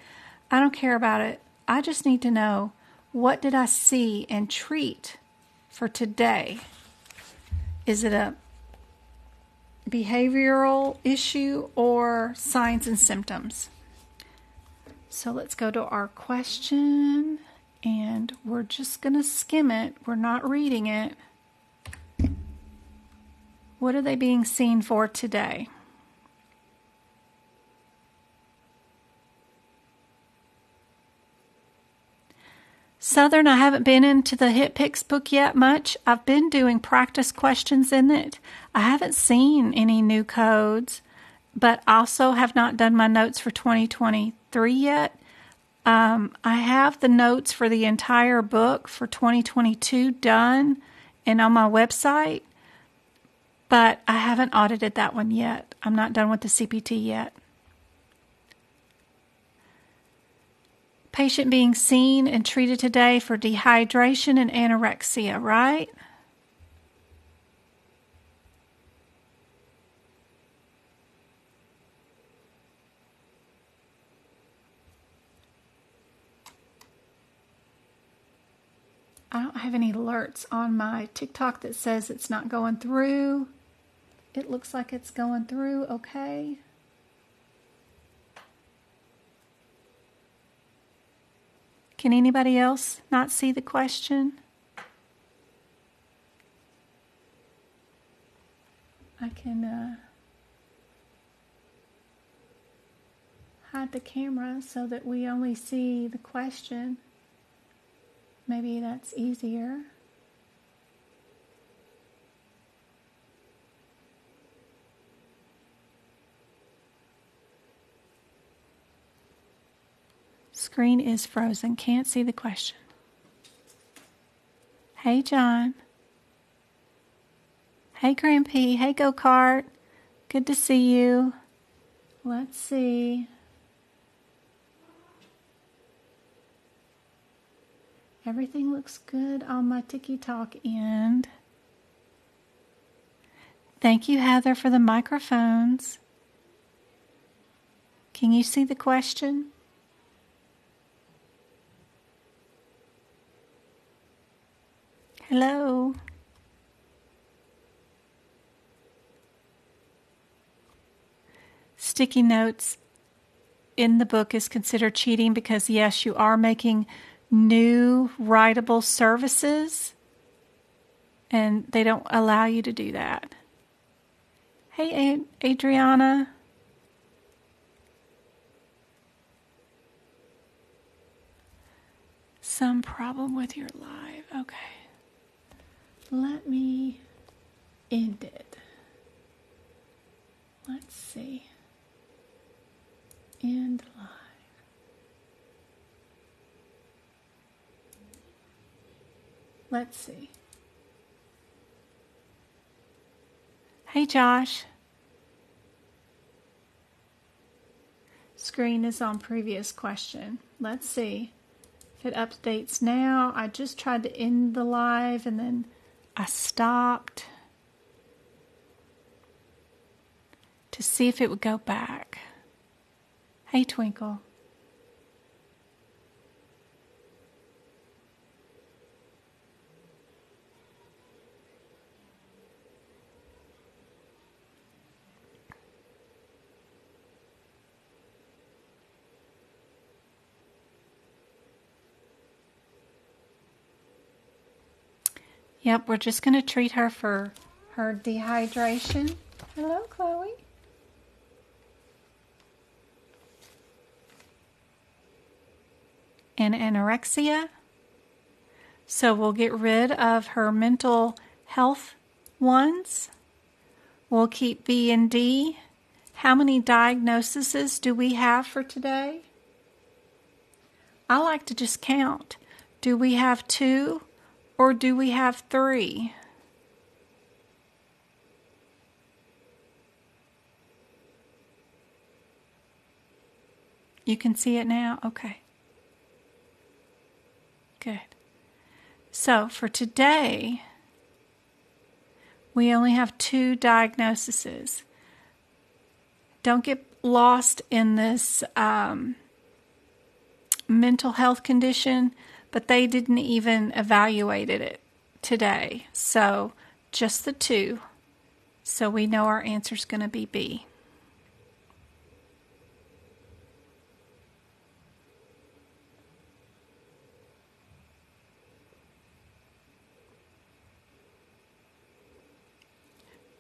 I don't care about it. I just need to know, what did I see and treat for today? Is it a behavioral issue or signs and symptoms? So let's go to our question, and we're just going to skim it. We're not reading it. What are they being seen for today? Southern, I haven't been into the HitPix book yet much. I've been doing practice questions in it. I haven't seen any new codes, but also have not done my notes for 2023 yet. I have the notes for the entire book for 2022 done and on my website, but I haven't audited that one yet. I'm not done with the CPT yet. Patient being seen and treated today for dehydration and anorexia, right? I don't have any alerts on my TikTok that says it's not going through. It looks like it's going through okay. Can anybody else not see the question? I can hide the camera so that we only see the question. Maybe that's easier. Screen is frozen. Can't see the question. Hey, John. Hey, Grampy. Hey, Go-Kart. Good to see you. Let's see. Everything looks good on my TikTok end. Thank you, Heather, for the microphones. Can you see the question? Hello. Sticky notes in the book is considered cheating because, yes, you are making new writable services, and they don't allow you to do that. Hey, Adriana. Some problem with your live. Okay. Let me end it. Let's see. End live. Let's see. Hey, Josh. Screen is on previous question. Let's see if it updates now. I just tried to end the live and then I stopped to see if it would go back. Hey, Twinkle. Yep, we're just going to treat her for her dehydration. Hello, Chloe. And anorexia. So we'll get rid of her mental health ones. We'll keep B and D. How many diagnoses do we have for today? I like to just count. Do we have 2 or do we have 3? You can see it now? Okay. Good. So for today, we only have 2 diagnoses. Don't get lost in this mental health condition, but they didn't even evaluate it today. So just the 2. So we know our answer is going to be B.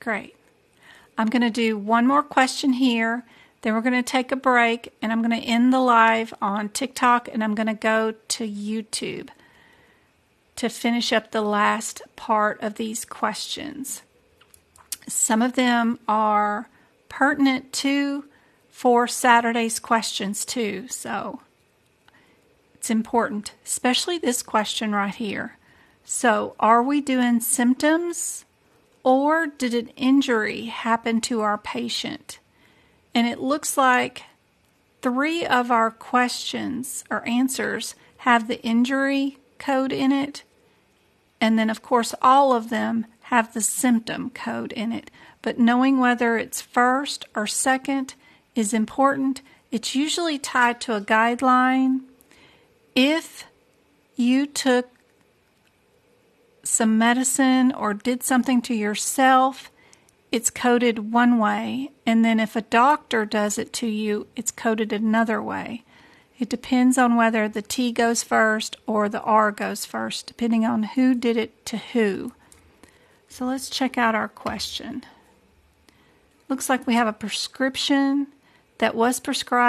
Great. I'm going to do one more question here, then we're going to take a break, and I'm going to end the live on TikTok, and I'm going to go to YouTube to finish up the last part of these questions. Some of them are pertinent for Saturday's questions too, so it's important, especially this question right here. So, are we doing symptoms? Or did an injury happen to our patient? And it looks like 3 of our questions or answers have the injury code in it. And then, of course, all of them have the symptom code in it. But knowing whether it's first or second is important. It's usually tied to a guideline. If you took some medicine or did something to yourself, it's coded one way, and then if a doctor does it to you, it's coded another way. It depends on whether the T goes first or the R goes first, depending on who did it to who. So let's check out our question. Looks like we have a prescription that was prescribed